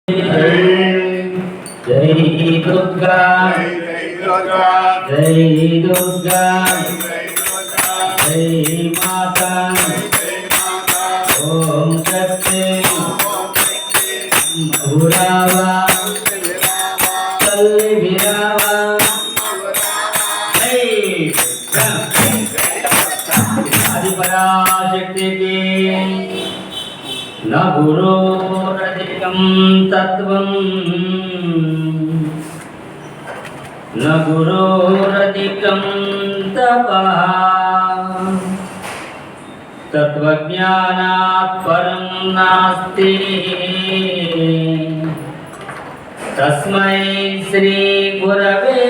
जय दुर्गा जय दुर्गा जय माता ओम शक्ति भूरावा कल्ली भिरावा आदिपराशक्ति की न गुरोरधिकं तत्त्वं न गुरोरधिकं तपः तत्त्वज्ञानात् परं नास्ति तस्मै श्री गुरवे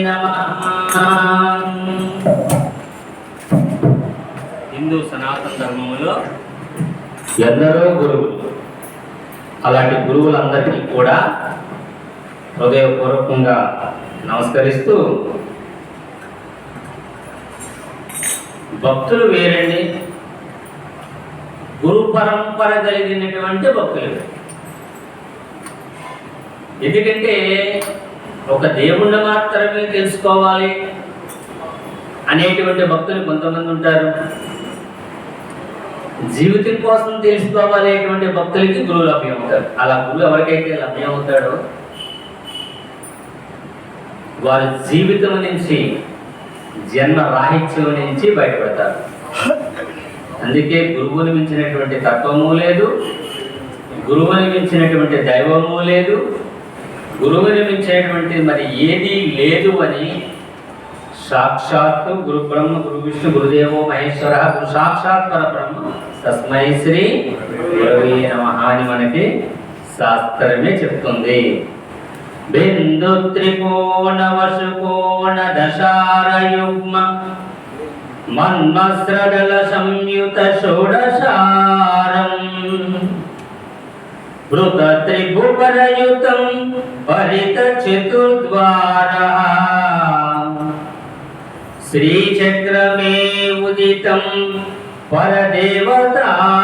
नमः। हिंदू सनातन धर्मములో ఎందరో గురువులు, అలాంటి గురువులందరికీ కూడా హృదయపూర్వకంగా నమస్కరిస్తూ, భక్తులు వేరండి, గురు పరంపర కలిగినటువంటి భక్తులు. ఎందుకంటే ఒక దేవుణ్ణి మాత్రమే తెలుసుకోవాలి అనేటువంటి భక్తులు కొంతమంది ఉంటారు. జీవితం కోసం తెలుసుకోవాలనేటువంటి భక్తులకి గురువు లభ్యమవుతారు. అలా గురువు ఎవరికైతే లభ్యమవుతాడో వారి జీవితం నుంచి, జన్మ రాహిత్యం నుంచి బయటపడతారు. అందుకే గురువుని మించినటువంటి తత్వము లేదు, గురువుని మించినటువంటి దైవము లేదు, గురువుని మించినటువంటి మరి ఏది లేదు అని సాక్షాత్తు గురు బ్రహ్మ గురు విష్ణు గురుదేవో మహేశ్వర గురు సాక్షాత్ పరబ్రహ్మ తస్మై శ్రీ గురవే నమః అని మనకి శాస్త్రమే చెప్తుంది. బిందు త్రికోణ వశుకోణ దశారయుగ్మ మన్మస్రదల సంయుత షోడశారం వృత త్రిభువరయుతం పరిత చతుర్ద్వార శ్రీచక్రమే ఉదితం పరదేవతాయః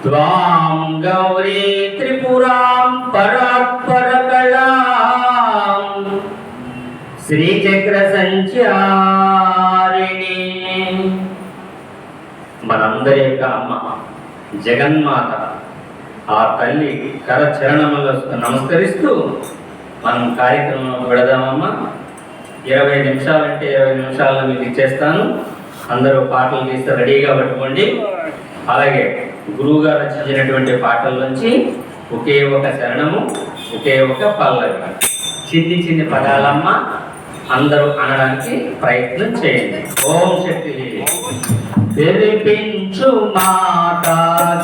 త్వాం గౌరీ త్రిపురాం పరాత్పరకళాం శ్రీచక్ర సంచారిణి. మనందరి యొక్క అమ్మ జగన్మాత, ఆ తల్లి కరచరణములకు నమస్కరిస్తూ మనం కార్యక్రమం పెడదామమ్మా. 20 నిమిషాలంటే 20 నిమిషాల్లో మీకు ఇచ్చేస్తాను. అందరూ పాటలు తీస్తే రెడీగా పెట్టుకోండి. అలాగే గురువుగారు రచించినటువంటి పాటల్లోంచి ఒకే ఒక శరణము, ఒకే ఒక పల్లవి, చిన్ని చిన్ని పదాలమ్మ అందరూ అనడానికి ప్రయత్నం చేయండి. ఓం శక్తి. తెరిపించు మాతా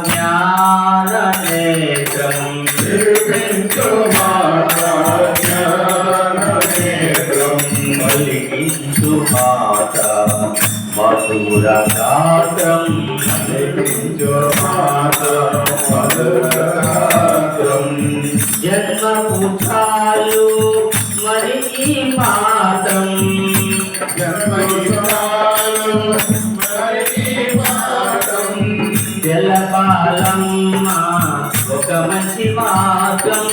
జ్ఞాన నేత్రం, తెరిపించు మాతా జ్ఞాన నేత్రం, పలికించు మాతా మధుర గాత్రం, పలికించు మాతా మధుర గాత్రం, జన్మపు చాలు మరి ఈ మాతం, జన్మపు చాలు మరి ఈ మాతం, తెలపాలమ్మ ఒక మంచి మార్గం,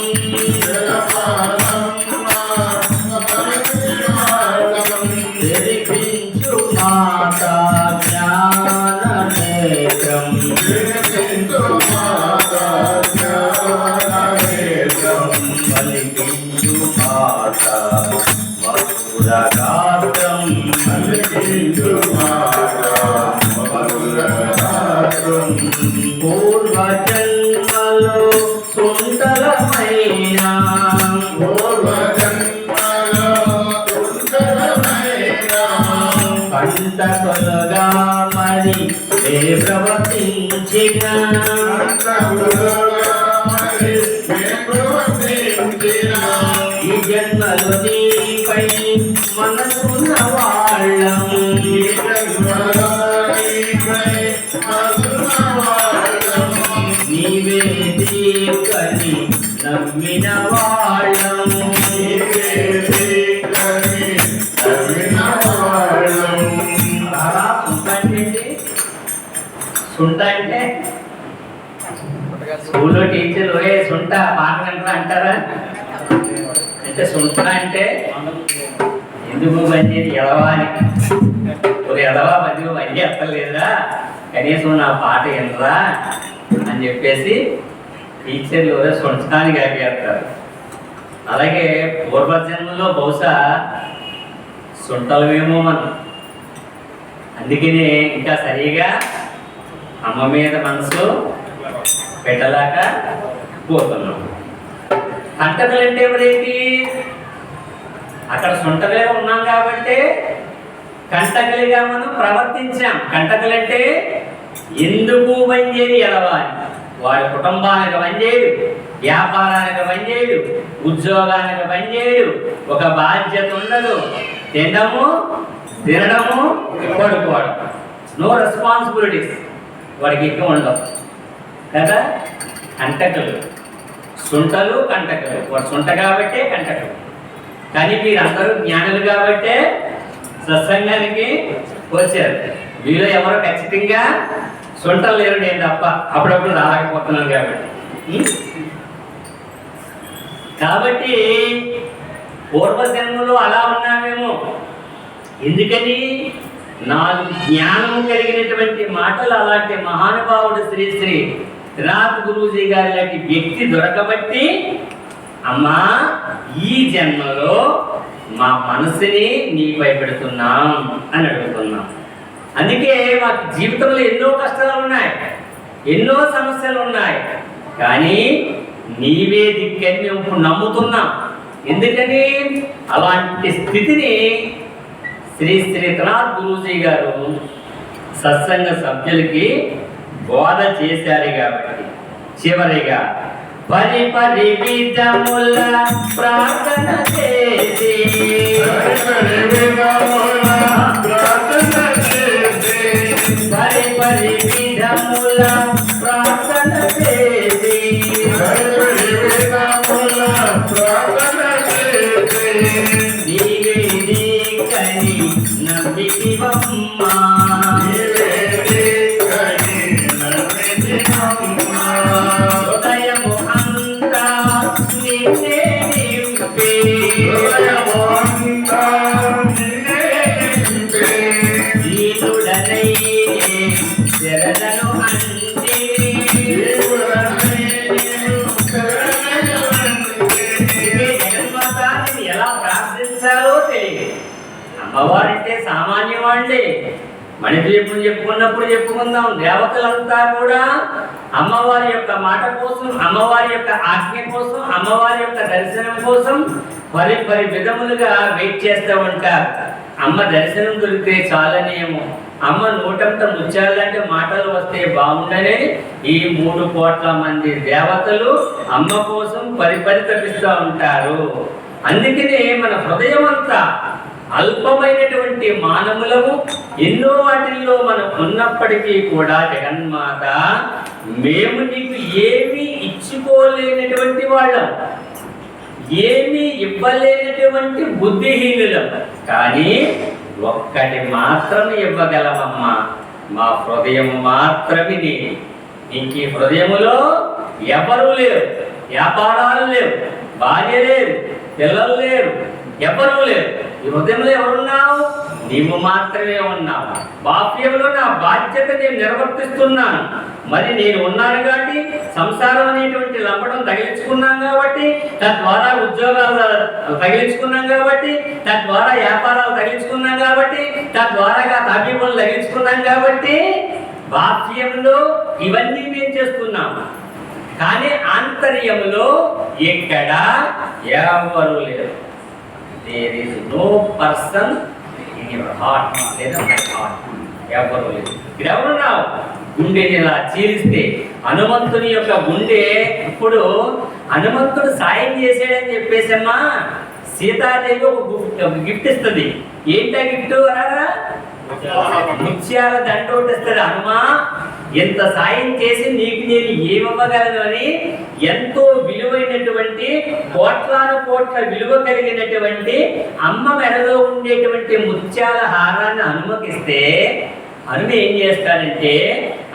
తెరిపించు మాతా జ్ఞాన నేత్రం, తెరిపించు మాతా జ్ఞాన నేత్రం, పలికించు మాతా మధుర గాత్రం, పలికించు మాతా మధుర గాత్రం. పూర్వ జన్మలో సుందరమైన, పూర్వ జన్మలో సుందరమైన కంట కొలగా మరి ఏ ప్రవర్తించిన, ఈ జన్మలో నీపై మనసున్న వాళ్ళం, నీవే దీకని నమ్మిన వాళ్ళం, సుంట అంటే స్కూల్లో టీచర్లు ఏ సుంట పాట వింటరా అంటారా? అంటే సుంట అంటే ఎందుకు పనిచేది ఎదవా అని. ఒక ఎదవా మధ్య పని చేస్తలేదా, కనీసం నా పాట వినరా అని చెప్పేసి టీచర్లు సుంటానికి ఆపేస్తారు. అలాగే పూర్వజన్మలో బహుశా సుంటలమేమో మనం, అందుకనే ఇంకా సరిగా అమ్మ మీద మనసు పెట్టలేక పోతున్నాం. కంటకలు అంటే ఎవరేంటి? అక్కడ సుంటలే ఉన్నాం కాబట్టి కంటకలిగా మనం ప్రవర్తించాం. కంటకలంటే ఎందుకు పనిచేయడు ఎలవాలి, వాడి కుటుంబానికి పనిచేయడు, వ్యాపారానికి పనిచేయడు, ఉద్యోగానికి పనిచేయడు, ఒక బాధ్యత ఉండదు, తినడము పడుకోవడం, నో రెస్పాన్సిబిలిటీస్ వాడికి ఎక్కువ ఉండవు కదా. కంటకలు, సుంటలు, కంటకలు. వాడు సుంట కాబట్టే కంటకలు. కానీ మీరందరూ జ్ఞానులు కాబట్టే సత్సంగానికి వచ్చారు. మీలో ఎవరో ఖచ్చితంగా సుంటలు లేరు, నేను తప్ప. అప్పుడప్పుడు రాలేకపోతున్నాను కాబట్టి పూర్వజన్మలో అలా ఉన్నామేమో. ఎందుకని? నాలుగు జ్ఞానం కలిగినటువంటి మాటలు అలాంటి మహానుభావుడు శ్రీ శ్రీ త్రినాథ్ గురూజీ గారి లాంటి వ్యక్తి దొరకబట్టి, అమ్మా ఈ జన్మలో మా మనసుని నీపై పెడుతున్నాం అని అడుగుతున్నాం. అందుకే మాకు జీవితంలో ఎన్నో కష్టాలు ఉన్నాయి, ఎన్నో సమస్యలు ఉన్నాయి, కానీ నీవే దిక్కని మేము ఇప్పుడు నమ్ముతున్నాం. ఎందుకని? అలాంటి స్థితిని శ్రీ శ్రీ త్రినాథ్ గురూజీ గారు సత్సంగ సభ్యులకి బోధ చేశారు. కాబట్టి చివరిగా పరి విధముల ప్రార్థన చేసి పరి విధముల ప్రార్థన చేసి నీవే దిక్కని నమ్మితివమ్మా, హృదయము అంతా నిన్నే నింపే, దీనుడనై శరణను అంటే జగన్మాతాన్ని ఎలా ప్రార్థించాలో తెలియదు. అమ్మవారంటే సామాన్యవాళ్ళే. మణిద్వీపం చెప్పుకున్నప్పుడు చెప్పుకుందాం, దేవతలంతా కూడా అమ్మవారి యొక్క మాట కోసం, అమ్మవారి యొక్క ఆజ్ఞ కోసం, అమ్మవారి యొక్క దర్శనం కోసం పరి విధములుగా వెయిట్ చేస్తూ ఉంటారు. అమ్మ దర్శనం దొరికితే చాలనేమో, అమ్మ నోటంత ముచ్చాలంటే మాటలు వస్తే బాగుండనే ఈ 3 కోట్ల మంది దేవతలు అమ్మ కోసం పరితపిస్తూ ఉంటారు. అందుకనే మన హృదయం అంతా అల్పమైనటువంటి మానవులము, ఎన్నో వాటిల్లో మనం ఉన్నప్పటికీ కూడా జగన్మాత మేము నీకు ఏమీ ఇచ్చుకోలేనటువంటి వాళ్ళం, ఏమీ ఇవ్వలేనటువంటి బుద్ధిహీనులం, కానీ ఒక్కటి మాత్రం ఇవ్వగలమమ్మా, మా హృదయం మాత్రమే నీకు. ఇంక ఈ హృదయములో ఎవరు లేరు, వ్యాపారాలు లేవు, భార్య లేరు, పిల్లలు లేరు, ఎవరు లేరు. ఈ హృదయంలో ఎవరున్నావు? నీవు మాత్రమే ఉన్నావు. బాప్యంలో నా బాధ్యత నేను నిర్వర్తిస్తున్నాను. మరి నేను ఉన్నాను కాబట్టి, సంసారం అనేటువంటి లంపడం తగిలించుకున్నాం కాబట్టి, తద్వారా ఉద్యోగాలు తగిలించుకున్నాం కాబట్టి, తద్వారా వ్యాపారాలు తగిలించుకున్నాం కాబట్టి, తద్వారాగా తాపీపనులు తగిలించుకున్నాం కాబట్టి బాప్యంలో ఇవన్నీ మేము చేస్తున్నాము. కానీ ఆంతర్యంలో ఎక్కడ ఎవరు లేరు. There is no person in your heart. లేదా my heart. ఎవరు లేరు. ఇక్కడ ఎవరున్నావు? గుండెని ఇలా చీలిస్తే హనుమంతుని యొక్క గుండె, ఇప్పుడు హనుమంతుడు సాయం చేసాడని చెప్పేసమ్మా సీతాదేవి ఒక గిఫ్ట్ ఇస్తుంది. ఏంటా గిఫ్ట్ అనగా ముత్యాల దండ ఒకటి ఇస్తుంది. హనుమా ఎంత సాయం చేసి నీకు నేను ఏమివ్వగలను అని ఎంతో విలువైనటువంటి కోట్ల విలువ కలిగినటువంటి అమ్మ మెడలో ఉండేటువంటి ముత్యాల హారాన్ని హనుమకిస్తే హనుమ ఏం చేస్తాడంటే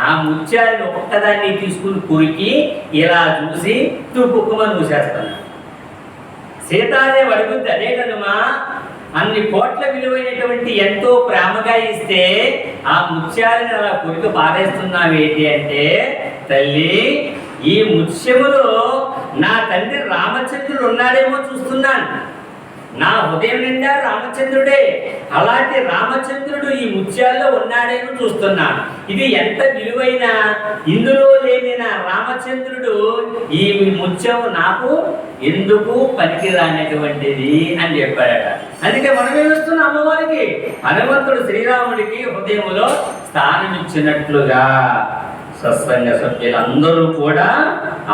ఆ ముత్యాలను ఒక్కదాన్ని తీసుకుని కురికి ఇలా చూసి తుప్పుకుమని చూసేస్తాడు. సీతాదేవి అడుగుద్ది, అదే హనుమా అన్ని కోట్ల విలువైనటువంటి ఎంతో ప్రేమగా ఇస్తే ఆ ముత్యాలను అలా కురికి పారేస్తున్నావేంటి అంటే, తల్లి ఈ ముత్యములో నా తండ్రి రామచంద్రుడు ఉన్నాడేమో చూస్తున్నాను, నా హృదయం నిండా రామచంద్రుడే, అలాంటి రామచంద్రుడు ఈ ముత్యాల్లో ఉన్నాడేమో చూస్తున్నాను. ఇది ఎంత విలువైన, ఇందులో లేని నా రామచంద్రుడు ఈ ముత్యం నాకు ఎందుకు పనికిరానటువంటిది అని చెప్పాడట. అందుకే మనం ఏమిస్తున్నాం అమ్మవారికి, హనుమంతుడు శ్రీరాముడికి హృదయంలో స్థానం ఇచ్చినట్లుగా సత్సంగ సభ్యులందరూ కూడా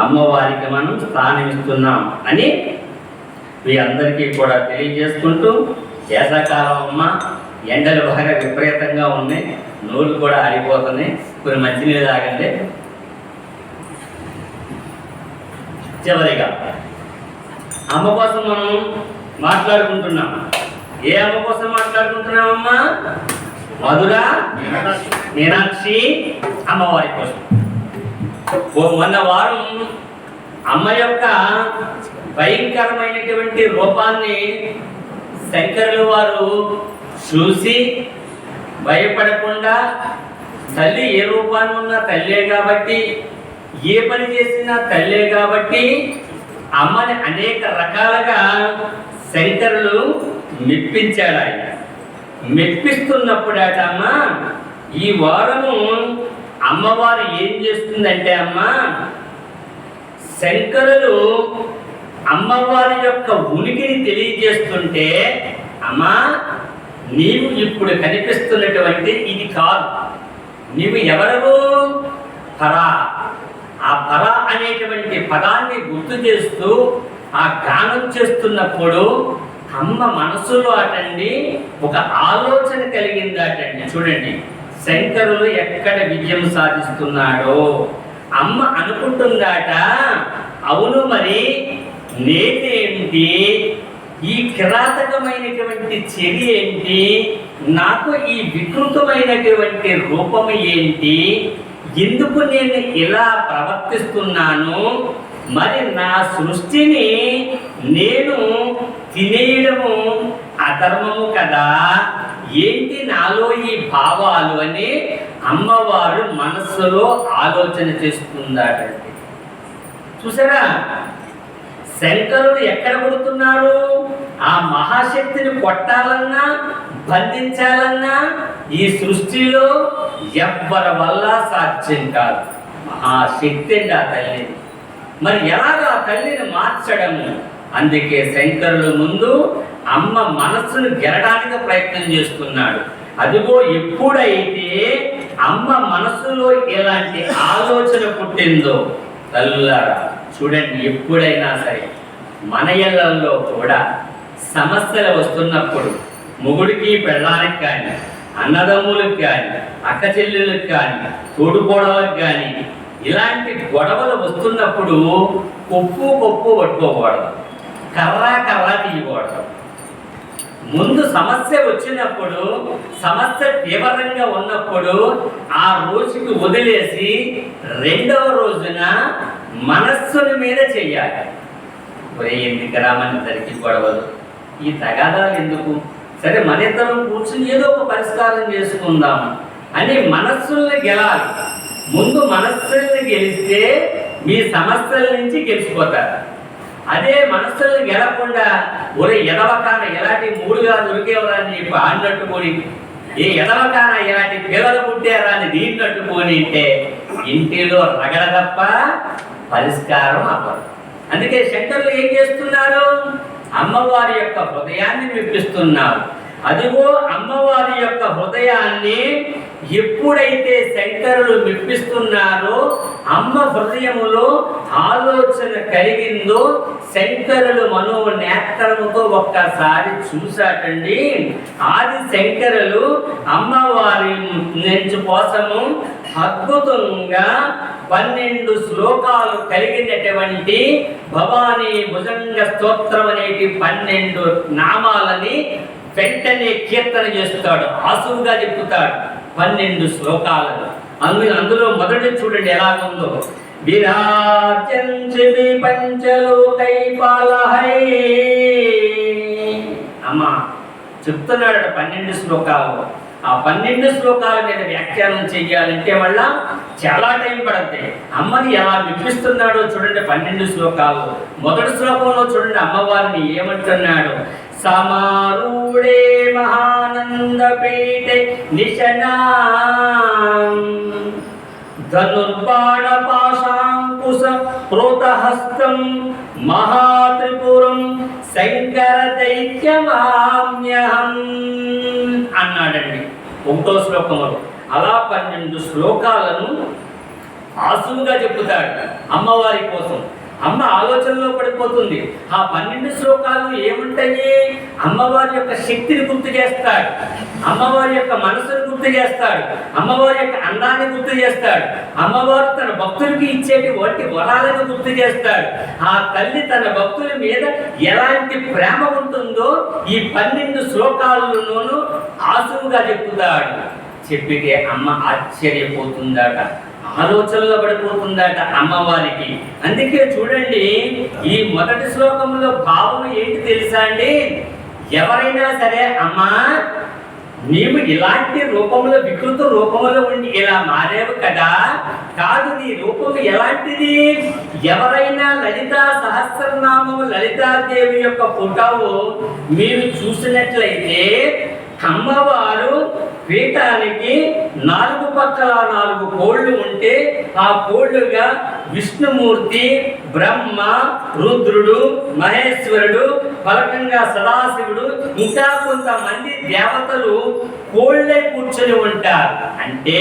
అమ్మవారికి మనం స్థానం ఇస్తున్నాం అని మీ అందరికీ కూడా తెలియజేసుకుంటూ, వేసవకాలం అమ్మ, ఎండలు బాగా విపరీతంగా ఉన్నాయి, నోళ్ళు కూడా ఆరిపోతున్నాయి, కొన్ని మంచినీళ్ళు తాగండి. చివరిగా అమ్మ కోసం మనం మాట్లాడుకుంటున్నాం. ఏ అమ్మ కోసం మాట్లాడుకుంటున్నామమ్మా? మధుర మీనాక్షి అమ్మవారి కోసం. మొన్న వారం అమ్మ యొక్క భయంకరమైనటువంటి రూపాన్ని శంకరులు వారు చూసి భయపడకుండా, తల్లి ఏ రూపాన్ని ఉన్నా తల్లే కాబట్టి, ఏ పని చేసినా తల్లే కాబట్టి అమ్మని అనేక రకాలుగా శంకరులు మెప్పించాడు. ఆయన మెప్పిస్తున్నప్పుడట అమ్మ ఈ వారము అమ్మవారు ఏం చేస్తుందంటే, అమ్మ శంకరులు అమ్మవారి యొక్క ఉనికిని తెలియజేస్తుంటే, అమ్మా నీవు ఇప్పుడు కనిపిస్తున్నటువంటి ఇది కాదు, నీవు ఎవరు? పరా. ఆ పరా అనేటువంటి పదాన్ని గుర్తు చేస్తూ ఆ గానం చేస్తున్నప్పుడు అమ్మ మనసులో అటండి ఒక ఆలోచన కలిగిందటండి. చూడండి శంకరులు ఎక్కడ విజయం సాధిస్తున్నాడో అమ్మ అనుకుంటుందాట, అవును మరి నేనేంటి, ఈ కిరాతకమైనటువంటి చర్య ఏంటి, నాకు ఈ వికృతమైనటువంటి రూపం ఏంటి, ఎందుకు నేను ఇలా ప్రవర్తిస్తున్నాను, మరి నా సృష్టిని నేను తినేయడము అధర్మము కదా, ఏంటి నాలో ఈ భావాలు అని అమ్మవారు మనస్సులో ఆలోచన చేస్తుందాటండి. చూసారా శంకరుడు ఎక్కడ కొడుతున్నారు? ఆ మహాశక్తిని కొట్టాలన్నా బంధించాలన్నా ఈ సృష్టిలో ఎవ్వరి వల్ల సాధ్యం కాదు. మహాశక్తి అండి ఆ తల్లిని. మరి ఎలాగ ఆ తల్లిని మార్చడము? అందుకే శంకరుడు ముందు అమ్మ మనస్సును గెలడానికి ప్రయత్నం చేస్తున్నాడు. అదిగో ఎప్పుడైతే అమ్మ మనస్సులో ఎలాంటి ఆలోచన పుట్టిందో, తల్లారా చూడండి, ఎప్పుడైనా సరే మన ఇళ్లలో కూడా సమస్యలు వస్తున్నప్పుడు మొగుడికి పెళ్ళానికి కానీ, అన్నదమ్ములకు కానీ, అక్క చెల్లెళ్ళకి కానీ, తోడుకోవడానికి కానీ ఇలాంటి గొడవలు వస్తున్నప్పుడు కొప్పు పట్టుకోకూడదు, కర్ర తీయకూడదు. ముందు సమస్య వచ్చినప్పుడు, సమస్య తీవ్రంగా ఉన్నప్పుడు ఆ రోజుకి వదిలేసి రెండవ రోజున మనస్సుని మీద చెయ్యాలి. ఒరే ఎందుకు రామని ఇద్దరికి గొడవలు, ఈ తగాదాలు ఎందుకు, సరే మన ఇద్దరం కూర్చుని ఏదో ఒక పరిష్కారం చేసుకుందాం అని మనస్సుల్ని గెలాలి. ముందు మనస్సుల్ని గెలిస్తే మీ సమస్యల నుంచి గెలిచిపోతారు. అదే మనస్సుల్ని గెలకుండా ఒరే ఎదవకాన ఎలాంటి మూడుగా దొరికేవరా అని చెప్పి ఆడినట్టుకొని, ఏ ఎదవకాన ఎలాంటి పిల్లలు పుట్టారా అని దీన్నట్టుకొని అంటే ఇంటిలో రగడ తప్ప పరిష్కారం అవ్వదు. అందుకే శంకరులు ఏం చేస్తున్నారు? అమ్మవారి యొక్క హృదయాన్ని మెప్పిస్తున్నారు. అదిగో అమ్మవారి యొక్క హృదయాన్ని ఎప్పుడైతే శంకరులు మెప్పిస్తున్నారో, అమ్మ హృదయములో ఆలోచన కలిగిందో, శంకరులు మనోనేత్రముతో ఒక్కసారి చూశాటండి. ఆది శంకరులు అమ్మవారి నుంచి కోసము అద్భుతంగా 12 శ్లోకాలు కలిగినటువంటి భవానీ భుజంగ స్తోత్రం అనేటి 12 నామాలని వెంటనే కీర్తన చేస్తాడు, ఆసువుగా చెప్తాడు. 12 శ్లోకాలు. అందులో మొదటి చూడండి ఎలాగుందో. విరాజ్యంచి పంచలోకై పాలహై. అమ్మా చెప్తున్నాడు 12 శ్లోకాలు. ఆ 12 శ్లోకాల మీద వ్యాఖ్యానం చెయ్యాలంటే మళ్ళా చాలా టైం పడుతుంది. అమ్మని ఎలా వినిపిస్తున్నాడో చూడండి 12 శ్లోకాలు. మొదటి శ్లోకంలో చూడండి అమ్మవారిని ఏమంటున్నాడు. సమారూఢే మహానంద పీఠే నిశనాం ధనుర్బాణ పాశాంకుశ ప్రోతహస్తం మహాత్రిపురం శంకర దైత్యమామ్యహం అన్నాడండి 1వ శ్లోకంలో. అలా 12 శ్లోకాలను ఆసువుగా చెప్తాడు అమ్మవారి కోసం. అమ్మ ఆలోచనలో పడిపోతుంది. ఆ 12 శ్లోకాలు ఏముంటాయి? అమ్మవారి యొక్క శక్తిని గుర్తు చేస్తాడు, అమ్మవారి యొక్క మనసును గుర్తు చేస్తాడు, అమ్మవారి యొక్క అందాన్ని గుర్తు చేస్తాడు, అమ్మవారు తన భక్తులకి ఇచ్చేటి వంటి వరాలను గుర్తు చేస్తాడు. ఆ తల్లి తన భక్తుల మీద ఎలాంటి ప్రేమ ఉంటుందో ఈ 12 శ్లోకాలలోనూ ఆసువుగా చెప్తాడు. చెప్పితే అమ్మ ఆశ్చర్యపోతుందట, ఆలోచనలో పడిపోతుందట అమ్మవారికి. అందుకే చూడండి ఈ మొదటి శ్లోకంలో భావం ఏంటి తెలుసా అండి? ఎవరైనా సరే అమ్మా నీవు ఇలాంటి రూపంలో వికృత రూపంలో ఉండి ఇలా మారేవు కదా, కాదు నీ రూపం ఎలాంటిది? ఎవరైనా లలితా సహస్రనామము లలితాదేవి యొక్క ఫోటోవు మీరు చూసినట్లయితే అమ్మవారు పీఠానికి 4 పక్కల 4 కోళ్ళు ఉంటే ఆ కోళ్ళుగా విష్ణుమూర్తి, బ్రహ్మ, రుద్రుడు, మహేశ్వరుడు, ఫలకంగా సదాశివుడు, ఇంకా కొంతమంది దేవతలు కోళ్ళే కూర్చొని ఉంటారు. అంటే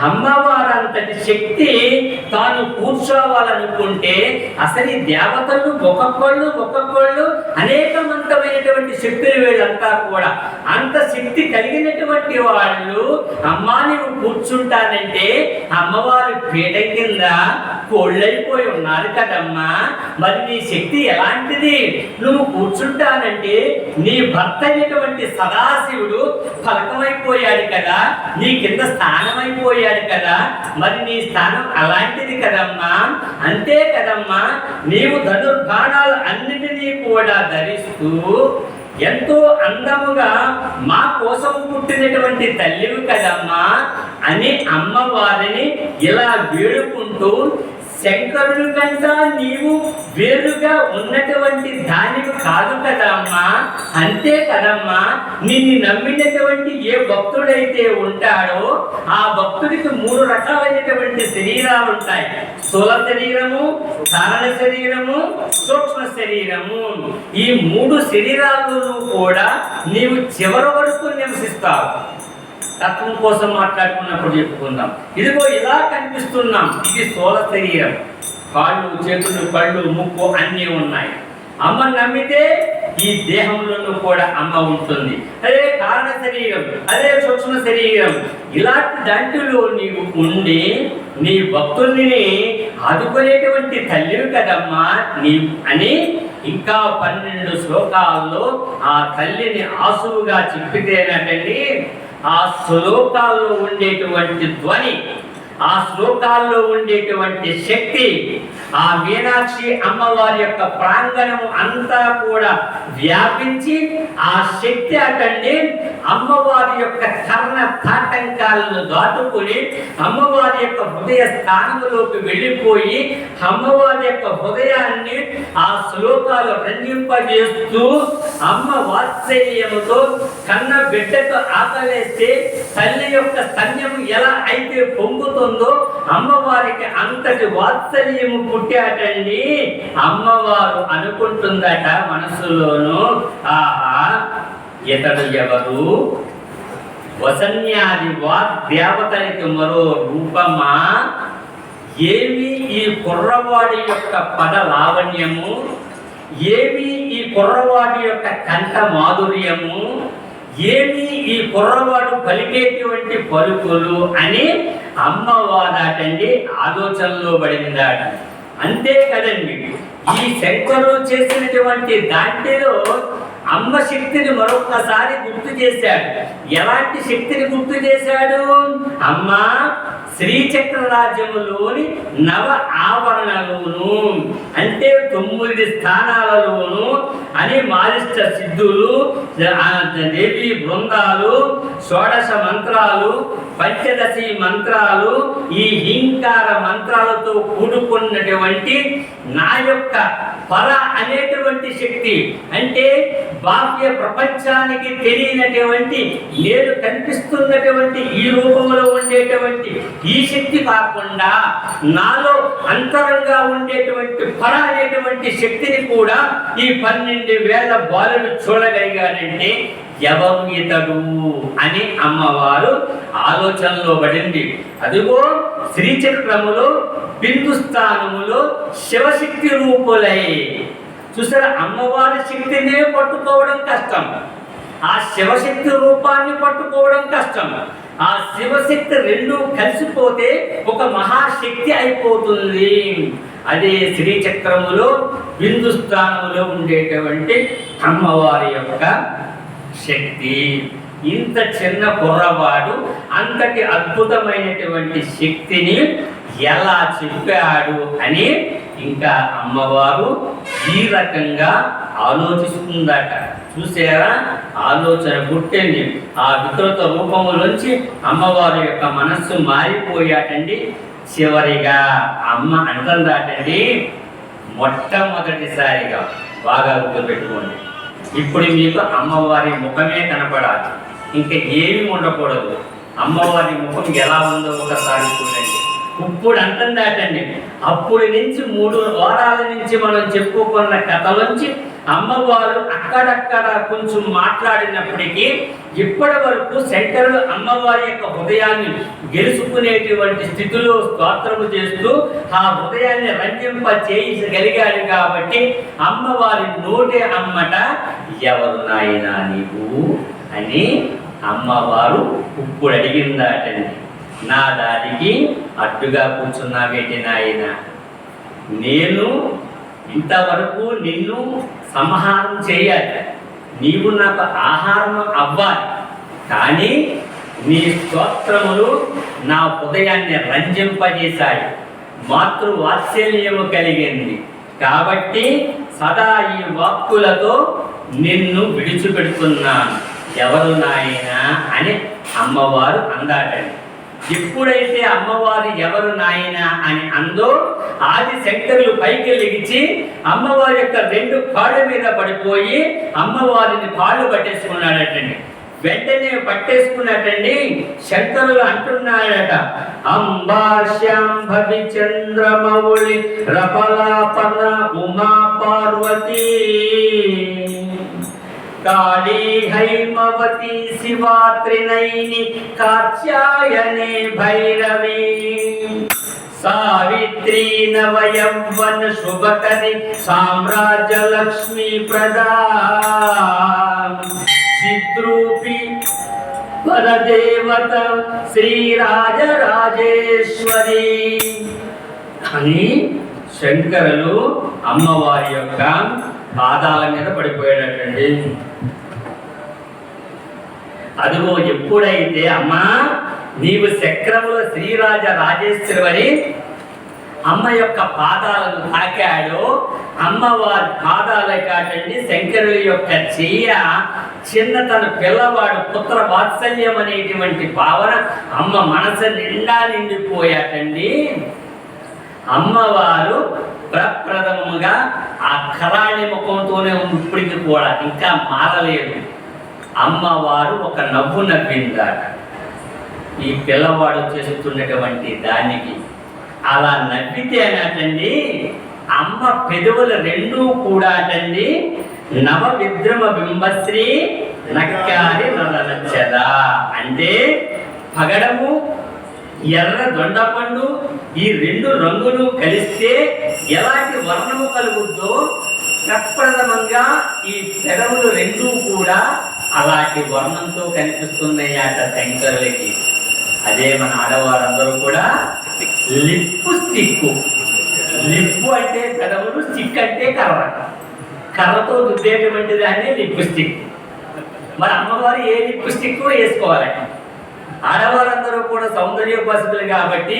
అమ్మవారంతటి శక్తి తాను కూర్చోవాలనుకుంటే అసలు ఈ దేవతలు ఒక్కొక్కళ్ళు అనేకమంతమైనటువంటి శక్తులు వీళ్ళంతా కూడా. అంత శక్తి కలిగినటువంటి వాళ్ళు అమ్మా నువ్వు కూర్చుంటానంటే అమ్మవారి పీఠ కింద కోళ్ళైపోయి ఉన్నారు కదమ్మా, మరి నీ శక్తి ఎలాంటిది? నువ్వు కూర్చుంటానంటే నీ భర్త అయినటువంటి సదాశివుడు ఫలకమైపోయాడు కదా, నీ కింద స్థానమైపోయాడు కదా, మరి నీ స్థానం అలాంటిది కదమ్మా. అంతే కదమ్మా, నీవు ధనుర్బాణాలు అన్నిటినీ కూడా ధరిస్తూ ఎంతో అందముగా మా కోసం పుట్టినటువంటి తల్లివి కదమ్మా అని అమ్మవారిని ఇలా వేడుకుంటూ, శంకరుడి కంటా నీవు వేరుగా ఉన్నటువంటి దానివి కాదు కదమ్మా, అంతే కదమ్మా, నిన్ను నమ్మినటువంటి ఏ భక్తుడైతే ఉంటాడో ఆ భక్తుడికి 3 రకాలైనటువంటి శరీరాలు ఉంటాయి. స్థూల శరీరము, కారణ శరీరము, సూక్ష్మ శరీరము. ఈ 3 శరీరాలను కూడా నీవు చివరి వరకు నివసిస్తావు. తత్వం కోసం మాట్లాడుకున్నప్పుడు చెప్పుకుందాం. ఇదిగో ఇలా కనిపిస్తున్నాం, ఇది స్థూల శరీరం. కాళ్ళు, చేతులు, కళ్ళు, ముక్కు అన్నీ ఉన్నాయి. అమ్మ నమ్మితే ఈ దేహంలోనూ కూడా అమ్మ ఉంటుంది. అదే కారణ శరీరం, అదే సూక్ష్మ శరీరం. ఇలాంటి దాంట్లో నీవు ఉండి నీ భక్తుల్ని ఆదుకునేటువంటి తల్లివి కదమ్మా నీవు అని ఇంకా 12 శ్లోకాల్లో ఆ తల్లిని ఆసువుగా చెప్పితేనటండి ఆ శ్లోకాల్లో ఉండేటువంటి ధ్వని, ఆ శ్లోకాల్లో ఉండేటువంటి శక్తి, ఆ మీనాక్షి అమ్మవారి యొక్క ప్రాంగణం అంతా కూడా వ్యాపించి ఆ శక్తి అటండి అమ్మవారి యొక్క కర్ణ తాటంకాలను దాటుకుని అమ్మవారి యొక్క హృదయ స్థానంలోకి వెళ్ళిపోయి అమ్మవారి యొక్క హృదయాన్ని ఆ శ్లోకాలు రంజింపజేస్తూ అమ్మ వాత్సల్యముతో కన్న బిడ్డకు ఆకలేస్తే తల్లి యొక్క స్తన్యం ఎలా అయితే పొంగుతుందో అమ్మవారికి అంతటి వాత్సల్యము పుట్టాటండి. అమ్మవారు అనుకుంటుందట మనసులోను, ఆహా ఇతడు ఎవరు? వసన్యాది వాగ్దేవతలకి మరో రూపమా? ఏమి ఈ కుర్రవాడి యొక్క పద లావణ్యము, ఏమి ఈ కుర్రవాడి యొక్క కంఠ మాధుర్యము, ఏమి ఈ కుర్రవాడు పలికేటువంటి పలుకులు అని అమ్మవారటండి ఆలోచనలో పడిందాట. అంతే కదండి, ఈ శంకరుడు చేసినటువంటి దాంట్లో అమ్మ శక్తిని మరొక్కసారి గుర్తు చేశాడు. ఎలాంటి శక్తిని గుర్తు చేశాడు? అమ్మ శ్రీచక్ర రాజ్యములోని నవ ఆవరణలోను, అంటే 9 స్థానాలలోను అని మారిష్ట సిద్ధులు, దేవి బృందాలు, షోడశ మంత్రాలు, పంచదశి మంత్రాలు, ఈ హింకార మంత్రాలతో కూడుకున్నటువంటి నా యొక్క పర అనేటువంటి శక్తి, అంటే బాహ్య ప్రపంచానికి తెలియనటువంటి నేను కనిపిస్తున్నటువంటి ఈ రూపంలో ఉండేటువంటి ఈ శక్తి కాకుండా నాలో అంతరంగా ఉండేటువంటి పర అనేటువంటి శక్తిని కూడా ఈ 12,000 బాలుడు చూడగలిగాడంటే ఎవరు ఇతడు అని అమ్మవారు ఆలోచనలో పడింది. అదిగో శ్రీచక్రములో బిందు స్థానములో శివశక్తి రూపులై చూసారా, అమ్మవారి శక్తినే పట్టుకోవడం కష్టం, ఆ శివశక్తి రూపాన్ని పట్టుకోవడం కష్టం. ఆ శివశక్తి రెండు కలిసిపోతే ఒక మహాశక్తి అయిపోతుంది. అదే శ్రీచక్రములో బిందు స్థానములో ఉండేటువంటి అమ్మవారి యొక్క శక్తి. ఇంత చిన్న కుర్రవాడు అంతటి అద్భుతమైనటువంటి శక్తిని ఎలా చెప్పాడు అని ఇంకా అమ్మవారు ఈ రకంగా ఆలోచిస్తుందట. చూసారా, ఆలోచన పుట్టింది. ఆ వికృత రూపములోంచి అమ్మవారి యొక్క మనస్సు మారిపోయాటండి. చివరిగా అమ్మ అంటుందాటండి, మొట్టమొదటిసారిగా బాగా గుర్తుపెట్టుకోండి, ఇప్పుడు మీకు అమ్మవారి ముఖమే కనపడాలి, ఇంకా ఏమీ ఉండకూడదు. అమ్మవారి ముఖం ఎలా ఉందో ఒకసారి చూడండి. ఇప్పుడు అంటుందాటండి, అప్పుడు నుంచి 3 వారాల నుంచి మనం చెప్పుకున్న కథలోంచి అమ్మవారు అక్కడక్కడ కొంచెం మాట్లాడినప్పటికీ ఇప్పటి వరకు శంకరుడు అమ్మవారి యొక్క హృదయాన్ని గెలుచుకునేటువంటి స్థితిలో స్తోత్రము చేస్తూ ఆ హృదయాన్ని రంజింప చేయగలిగాడు. కాబట్టి అమ్మవారి నోటే అమ్మట, ఎవరు నాయనా నీవు అని అమ్మవారు ఇప్పుడు అడిగిందాటండి. నా దానికి అడ్డుగా కూర్చున్నావేటి నాయన, నేను ఇంతవరకు నిన్ను సంహారం చేయాలి, నీవు నాకు ఆహారం అవ్వాలి, కానీ నీ స్తోత్రములు నా హృదయాన్ని రంజింపజేశాయి, మాతృవాత్సల్యము కలిగింది. కాబట్టి సదా ఈ వాక్కులతో నిన్ను విడిచిపెడుతున్నాను, ఎవరు నాయనా అని అమ్మవారు అందాటండి. ఎప్పుడైతే అమ్మవారు ఎవరు నాయనా అని అందో ఆది శంకరులు పైకి లెగిచి అమ్మవారి యొక్క 2 కాళ్ళ మీద పడిపోయి అమ్మవారిని కాళ్ళు పట్టేసుకున్నాడటండి. వెంటనే పట్టేసుకున్నట్టండి శంకరులు అంటున్నాడట, అంబాశ్యాంభవి చంద్రమౌళి రపలాపన ఉమా పార్వతీ కాళీ హైమవతి శివాత్రినైని కాత్యాయనే భైరవీ సావిత్రీ నవయవ్వన శుభకరి సామ్రాజ్య లక్ష్మీ ప్రదా చిద్రూపి పరదేవత శ్రీరాజరాజేశ్వరి అని శంకరులు అమ్మవారి యొక్క పాదాల మీద పడిపోయాడటండి. అదిగో ఎప్పుడైతే అమ్మా నీవు చక్రముల శ్రీరాజ రాజేశ్వరి అమ్మ యొక్క పాదాలను తాకాడో, అమ్మవారి పాదాలే కాటండి శంకరుల యొక్క చెయ్య చిన్న తన పిల్లవాడు పుత్ర వాత్సల్యం అనేటువంటి భావన అమ్మ మనసు నిండా నిండిపోయాటండి. అమ్మవారు ప్రప్రథముగా ఆ కరాళి ముఖంతోనే ఇప్పటికి కూడా ఇంకా మారలేదు. అమ్మవారు ఒక నవ్వు నవ్విందాట ఈ పిల్లవాడు చేస్తున్నటువంటి దానికి. అలా నవ్వితేనటండి అమ్మ పెదవులు 2 కూడా అటండి నవ విద్రమ బింబశ్రీ నక్కారి నలనచ్చదా, అంటే పగడము ఎర్ర దొండపండు ఈ 2 రంగులు కలిస్తే ఎలాంటి వర్ణము కలుగుద్దో ప్రప్రథమంగా ఈ పెదవులు 2 కూడా అలాంటి వర్ణంతో కనిపిస్తున్నాయట శంకరులకి. అదే మన ఆడవారందరూ కూడా లిప్పు స్టిక్కు, లిప్పు అంటే పెదవులు, స్టిక్ అంటే కర్ర, కర్రతో రుద్దేటువంటి దాన్ని లిప్స్టిక్. మరి అమ్మవారు ఏ లిప్స్టిక్ వేసుకోవాలి? ఆడవాళ్ళందరూ కూడా సౌందర్యోపాసకులు కాబట్టి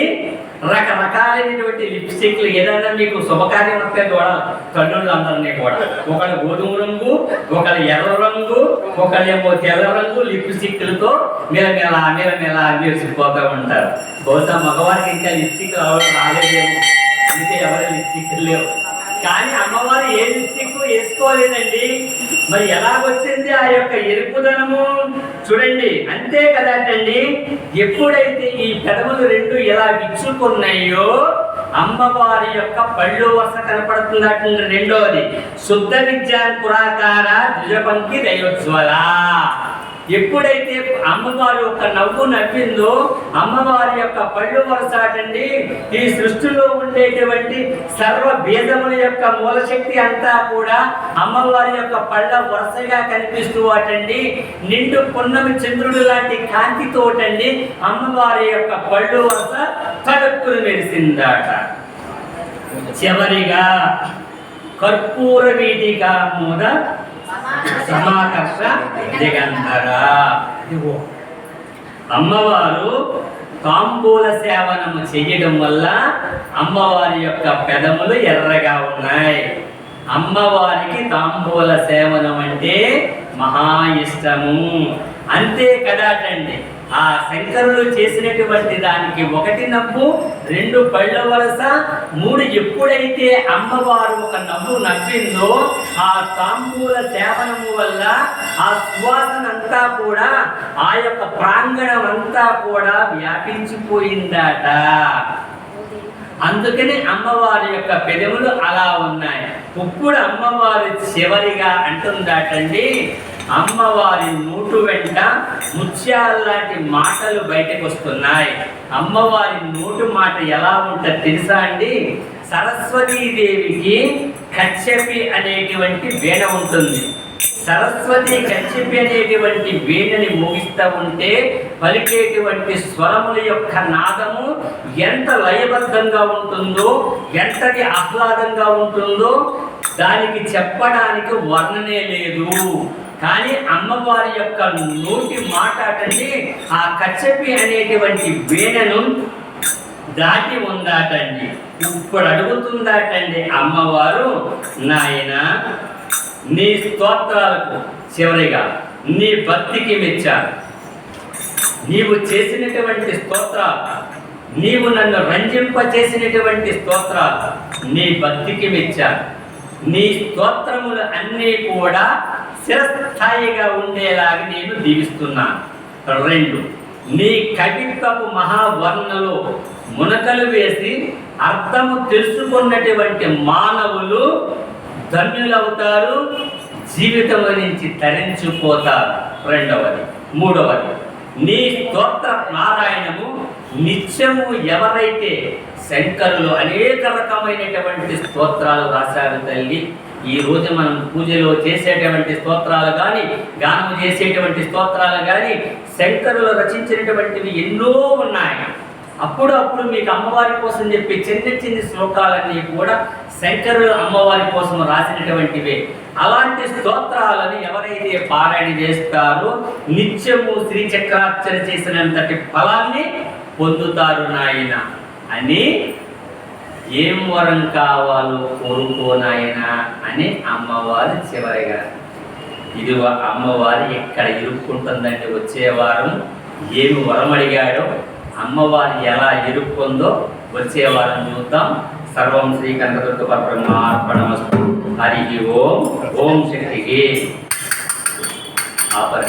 రకరకాలైనటువంటి లిప్స్టిక్లు ఏదైనా మీకు శుభకార్యం వస్తే కూడా తల్లుళ్ళందరినీ కూడా ఒకళ్ళు గోధుమ రంగు, ఒకళ్ళు ఎర్ర రంగు, ఒకళ్ళేమో తెల్ల రంగు లిప్స్టిక్లతో మెలమెల మెరిసిపోతూ ఉంటారు. బహుశా మగవారికి ఇంకా లిప్స్టిక్ రాలేదేమో, అందుకే ఎవరు లిప్స్టిక్ లేవు. కానీ అమ్మవారు ఏ లిప్స్టిక్ వేసుకోలేదండి. మరి ఎలాగొచ్చింది ఆ యొక్క ఎరుపుదనము? చూడండి, అంతే కదండి. ఎప్పుడైతే ఈ పెదవులు రెండు ఎలా విచ్చుకున్నాయో అమ్మవారి యొక్క పళ్ళు వరుస కనపడుతుందట. రెండవది శుద్ధ విద్యాన్ పురాకార ద్విజపంక్తి దయోజ్వల. ఎప్పుడైతే అమ్మవారి యొక్క నవ్వు నవ్విందో అమ్మవారి యొక్క పళ్ళు వరసాటండి, ఈ సృష్టిలో ఉండేటువంటి సర్వ భేదముల యొక్క మూలశక్తి అంతా కూడా అమ్మవారి యొక్క పళ్ళ వరుసగా కనిపిస్తూ అటండి. నిండు పున్నమి చంద్రుడు లాంటి కాంతితోటండి అమ్మవారి యొక్క పళ్ళు వరుస తడుక్కులు మెరిసిందాట. చివరిగా కర్పూర వీటిగా మూద సమాకర్ష దిగంధర. అమ్మవారు తాంబూల సేవనము చెయ్యడం వల్ల అమ్మవారి యొక్క పెదములు ఎర్రగా ఉన్నాయి. అమ్మవారికి తాంబూల సేవనం అంటే మహా ఇష్టము. అంతే కదాటండి, ఆ శంకరులు చేసినటువంటి దానికి ఒకటి నవ్వు, రెండు పళ్ళ వలస, మూడు ఎప్పుడైతే అమ్మవారు ఒక నవ్వు నవ్విందో ఆ తాంబూల సేవనము వల్ల ఆ సువాసన అంతా కూడా ఆ యొక్క ప్రాంగణం అంతా కూడా వ్యాపించిపోయిందట. అందుకని అమ్మవారి యొక్క పెదవులు అలా ఉన్నాయి. ఇప్పుడు అమ్మవారి చివరిగా అంటుందాటండి, అమ్మవారి నోటు వెంట ముత్యాలాంటి మాటలు బయటకు వస్తున్నాయి. అమ్మవారి నోటు మాట ఎలా ఉంటుంది తెలుసా అండి? సరస్వతీదేవికి కశ్యపి అనేటువంటి వీణ ఉంటుంది. సరస్వతి కశ్యపి అనేటువంటి వీణని మోగిస్తూ ఉంటే పలికేటువంటి స్వరముల యొక్క నాదము ఎంత లయబద్ధంగా ఉంటుందో, ఎంతటి ఆహ్లాదంగా ఉంటుందో దానికి చెప్పడానికి వర్ణనే లేదు. కానీ అమ్మవారి యొక్క నోటి మాట అటండి ఆ కశ్యపి అనేటువంటి వీణను దాటి ఉందాటండి. ఇప్పుడు అడుగుతుందాటండి అమ్మవారు, నాయన నీ స్తోత్రాలకు చివరిగా నీ భక్తికి మెచ్చాను. నీవు చేసినటువంటి స్తోత్రాలు, నీవు నన్ను రంజింపచేసినటువంటి స్తోత్రాలు నీ భక్తికి మెచ్చాను. నీ స్తోత్రములు అన్నీ కూడా చిరస్థాయిగా ఉండేలాగా నేను దీవిస్తున్నాను. రెండు, నీ కవిత్వపు మహావర్ణలో మునకలు వేసి అర్థము తెలుసుకున్నటువంటి మానవులు ధన్యులవుతారు, జీవితం నుంచి తరించిపోతారు. రెండవది. మూడవది, నీ స్తోత్ర నారాయణము నిత్యము ఎవరైతే శంకరులు అనేక రకమైనటువంటి స్తోత్రాలు రాశారు తల్లి. ఈ రోజు మనం పూజలో చేసేటువంటి స్తోత్రాలు కానీ, గానం చేసేటువంటి స్తోత్రాలు కానీ శంకరులు రచించినటువంటివి ఎన్నో ఉన్నాయి. అప్పుడు మీకు అమ్మవారి కోసం చెప్పి చిన్న శ్లోకాలన్నీ కూడా శంకరులు అమ్మవారి కోసం రాసినటువంటివే. అలాంటి స్తోత్రాలను ఎవరైతే పారాయణ చేస్తారో నిత్యము శ్రీచక్రార్చన చేసినంతటి ఫలాన్ని పొందుతారు నాయన అని. ఏం వరం కావాలో కోరుకో నాయన అని అమ్మవారు చివరిగా. ఇదిగో అమ్మవారు ఎక్కడ ఇరుక్కుంటుందంటే వచ్చేవారం ఏమి వరం అడిగాడో అమ్మవారు ఎలా ఇరుక్కుందో వచ్చేవారం చూద్దాం. సర్వం శ్రీకంఠదుర్గ పరబ్రహ్మార్పణమస్తు. హరి ఓం. ఓం శక్తికి ఆపర